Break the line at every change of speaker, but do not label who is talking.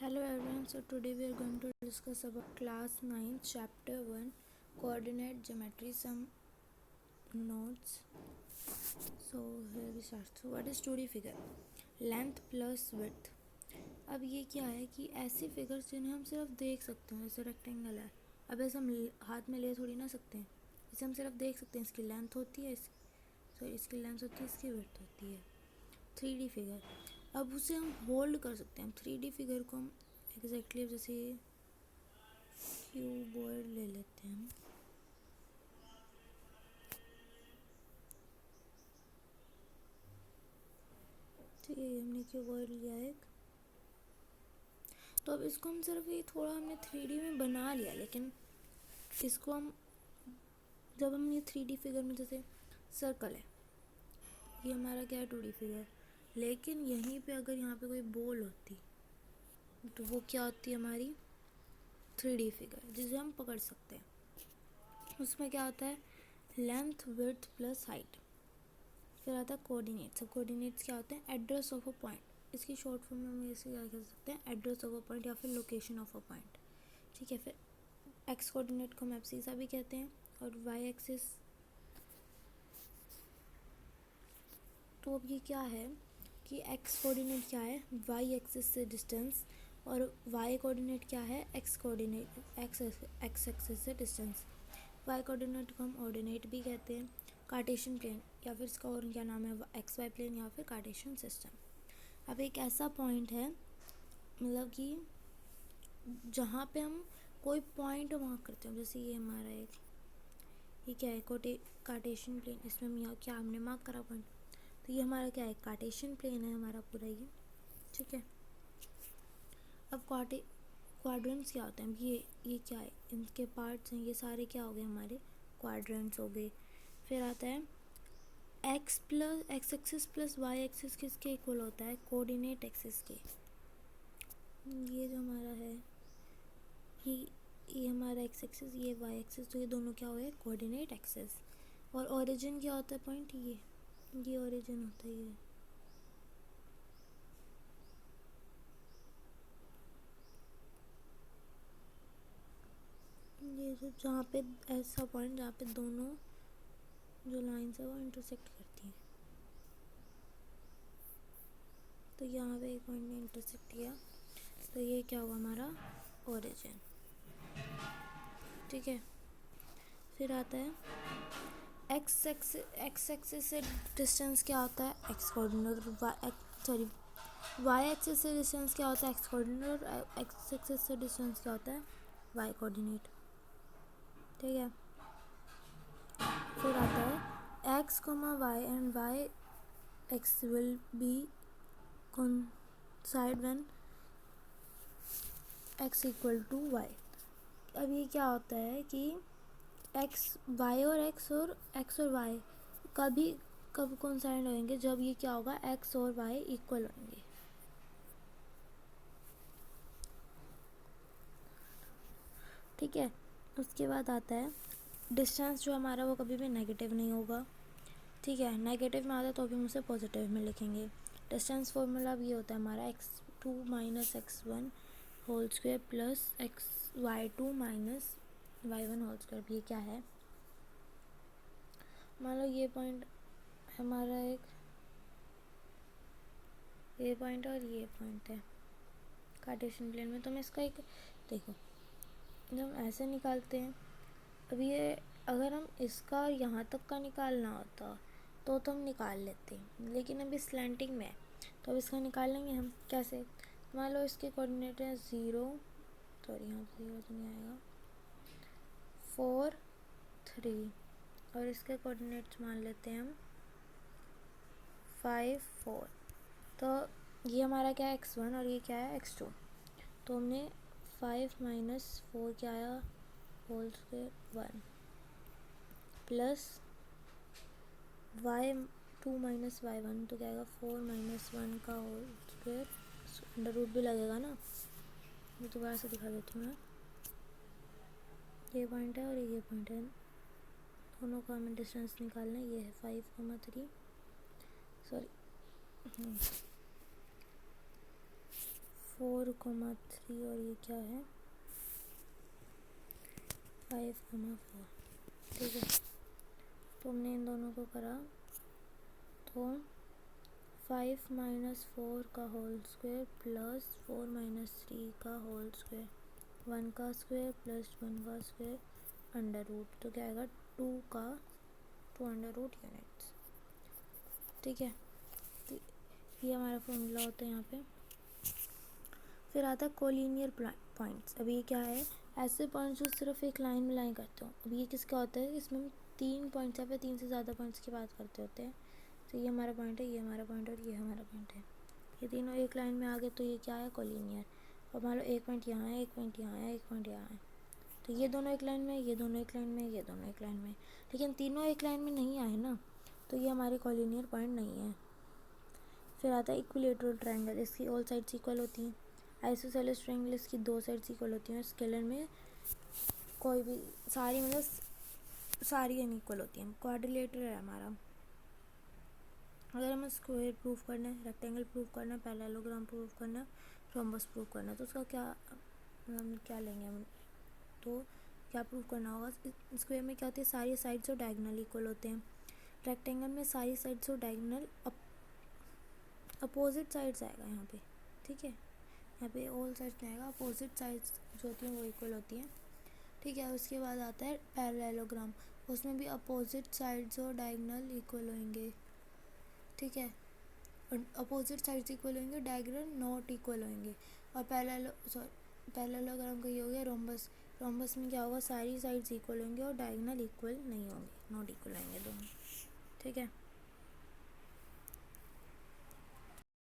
Hello everyone, so today we are going to discuss about class 9 chapter 1 coordinate geometry some notes. So here we start. So what is 2D figure? Length plus width. अब ये क्या है कि ऐसी figures जिन्हें हम सिर्फ देख सकते हैं, जैसे रेक्टेंगल है, अब ऐसे हम हाथ में ले थोड़ी ना सकते हैं, इसे हम सिर्फ देख सकते हैं. इसकी लेंथ होती है, इसकी लेंथ होती है, इसकी विड्थ होती है. 3D फिगर, अब उसे हम होल्ड कर सकते हैं. 3D फिगर को हम एग्जैक्टली जैसे क्यूबॉइड ले लेते हैं. ठीक है, हमने क्यूबॉइड लिया एक. तो अब इसको हम सिर्फ ये थोड़ा हमने 3D में बना लिया, लेकिन इसको हम जब हम ये 3D फिगर में, जैसे सर्कल है, ये हमारा क्या है 2D फिगर, लेकिन यहीं पे अगर यहाँ पे कोई बॉल होती तो वो क्या होती है हमारी 3D फिगर, जिसे हम पकड़ सकते हैं. उसमें क्या होता है लेंथ विड्थ प्लस हाइट. फिर आता है कोऑर्डिनेट्स. अब कोऑर्डिनेट्स क्या होते हैं एड्रेस ऑफ अ पॉइंट. इसकी शॉर्ट फॉर्म में हम इसे क्या कह सकते हैं एड्रेस ऑफ अ पॉइंट या फिर लोकेशन ऑफ अ पॉइंट. ठीक है. फिर एक्स कोऑर्डिनेट को हम एब्सिसा भी कहते हैं, और वाई एक्सिस. तो अब ये क्या है कि एक्स कोऑर्डिनेट क्या है वाई एक्सिस से डिस्टेंस, और वाई कोऑर्डिनेट क्या है एक्स कोऑर्डिनेट एक्स एक्सिस से डिस्टेंस. वाई कोऑर्डिनेट को हम ऑर्डिनेट भी कहते हैं, कार्टेशियन प्लेन, या फिर इसका और क्या नाम है एक्स वाई प्लेन या फिर कार्टेशियन सिस्टम. अब एक ऐसा पॉइंट है, मतलब कि जहाँ पे हम कोई पॉइंट मार्क करते हैं, जैसे ये हमारा एक ये क्या है कार्टेशियन प्लेन. इसमें हम यहाँ क्या हमने मार्क करा पॉइंट, तो ये हमारा क्या है कार्टेशियन प्लेन है हमारा पूरा ये. ठीक है. अब क्वाड्रेंट्स क्या होते हैं, ये क्या है इनके पार्ट्स हैं, ये सारे क्या हो गए हमारे क्वाड्रेंट्स हो गए. फिर आता है X plus X axis plus Y axis किसके इक्वल होता है कोऑर्डिनेट एक्सिस के. ये जो हमारा है ये हमारा एक्स एक्सिस, ये वाई एक्सिस, तो ये दोनों क्या हुए कोऑर्डिनेट एक्सिस. और ओरिजिन क्या होता है पॉइंट, ये ओरिजिन होता है. ये जो जहाँ पे ऐसा पॉइंट जहाँ पे दोनों जो लाइन्स है वो इंटरसेक्ट करती हैं, तो यहाँ पे एक पॉइंट ने इंटरसेक्ट किया, तो ये क्या हुआ हमारा ओरिजिन. ठीक है. फिर आता है एक्स एक्सिस से डिस्टेंस क्या होता है एक्स कोऑर्डिनेट, वाई एक्सिस से डिस्टेंस क्या होता है एक्स कोऑर्डिनेट, और एक्स एक्सिस से डिस्टेंस क्या होता है वाई कोऑर्डिनेट. ठीक है. फिर आता है X comma Y and Y X will be coincide when x equal to Y. अब ये क्या होता है कि एक्स वाई और एक्स और वाई कब कोइंसाइड होंगे, जब ये क्या होगा एक्स और वाई इक्वल होंगे. ठीक है. उसके बाद आता है डिस्टेंस जो हमारा वो कभी भी नेगेटिव नहीं होगा. ठीक है. नेगेटिव में आता है तो भी हम उसे पॉजिटिव में लिखेंगे. डिस्टेंस फॉर्मूला भी होता है हमारा x2 minus x1 whole square plus y2 minus y1 whole square. ये क्या है, मान लो ये पॉइंट हमारा एक ये पॉइंट और ये पॉइंट है कार्टेशियन प्लेन में. तो मैं इसका एक देखो, जब हम ऐसे निकालते हैं, अब ये अगर हम इसका यहाँ तक का निकालना होता तो हम निकाल लेते हैं, लेकिन अभी स्लैंटिंग में है तो अब इसका निकाल लेंगे हम कैसे. मान लो इसके कोऑर्डिनेट है 0, सॉरी यहाँ 0 तो नहीं आएगा, 4 3, और इसके कोऑर्डिनेट्स मान लेते हैं हम 5 4. तो ये हमारा क्या है x1 और ये क्या है x2. तो हमने 5 माइनस 4 क्या आया whole square 1 plus y2 minus y1, तो क्या आएगा 4 माइनस 1 का होल स्क्वायर, अंडर रूट भी लगेगा ना. ये दोबारा से दिखा देती हूँ मैं. ये पॉइंट है और ये पॉइंट है, दोनों का हमें डिस्टेंस निकालना है. ये है 5,3 सॉरी 4,3 और ये क्या है 5,4। ठीक है, तो हमने इन दोनों को करा तो 5 माइनस 4 का होल स्क्वायर प्लस 4 माइनस 3 का होल स्क्वायर 1 का स्क्वायर प्लस 1 का स्क्वायर अंडर रूट, तो क्या आएगा 2 का 2 अंडर रूट यूनिट्स। ठीक है, तो ये हमारा फॉर्मूला होता है यहाँ पे। फिर आता है कोलिनियर पॉइंट्स। अभी ये क्या है, ऐसे पॉइंट्स जो सिर्फ एक लाइन में लाइन करते हो। अब ये किसका होता है, इसमें हम 3 पॉइंट्स या फिर 3 से ज़्यादा पॉइंट्स की बात करते होते हैं। तो ये हमारा पॉइंट है, ये हमारा पॉइंट और ये हमारा पॉइंट है, ये तीनों एक लाइन में आ गए तो ये क्या है कोलिनियर। और मान लो एक पॉइंट यहाँ है, एक पॉइंट यहाँ है, एक पॉइंट यहाँ है, तो ये दोनों एक लाइन में, ये दोनों एक लाइन में, ये दोनों एक लाइन में, लेकिन तीनों एक लाइन में नहीं आए ना, तो ये हमारे कोलिनियर पॉइंट नहीं है। फिर आता है इक्विलेटरल ट्रायंगल, इसकी ऑल साइड्स इक्वल होती हैं। आइसोसेलेस ट्रायंगल, इसकी 2 साइड्स इक्वल होती हैं। स्केलर में कोई भी सारी मतलब सारी अनइक्वल होती हैं। क्वाड्रिलेटरल है हमारा, अगर हमें स्क्वायर प्रूफ करना है, रेक्टेंगल प्रूफ करना है, पैरेललोग्राम प्रूफ करना है, रोम्बस प्रूफ करना है, तो उसका क्या मतलब क्या लेंगे हम, तो क्या प्रूफ करना होगा। स्क्वायर में क्या होती है, सारी साइड्स और डायगोनल इक्वल होते हैं। रेक्टेंगल में सारी साइड्स और डायगोनल अपोजिट साइड्स आएगा यहाँ पे। ठीक है, यहाँ पे ऑल साइड्स नहीं आएगा, अपोजिट साइड्स जो होती हैं वो इक्वल होती हैं। ठीक है, उसके बाद आता है पैरेललोग्राम, उसमें भी अपोजिट साइड्स और डायगोनल इक्वल होंगे। ठीक है, और अपोजिट साइड्स इक्वल होंगे, डायगोनल नॉट इक्वल होंगे। और पैरेललोग्राम का ये हो गया रोम्बस। रोम्बस में क्या होगा, सारी साइड्स इक्वल होंगे और डायगोनल इक्वल नहीं होंगे, नॉट इक्वल होंगे दोनों। ठीक है।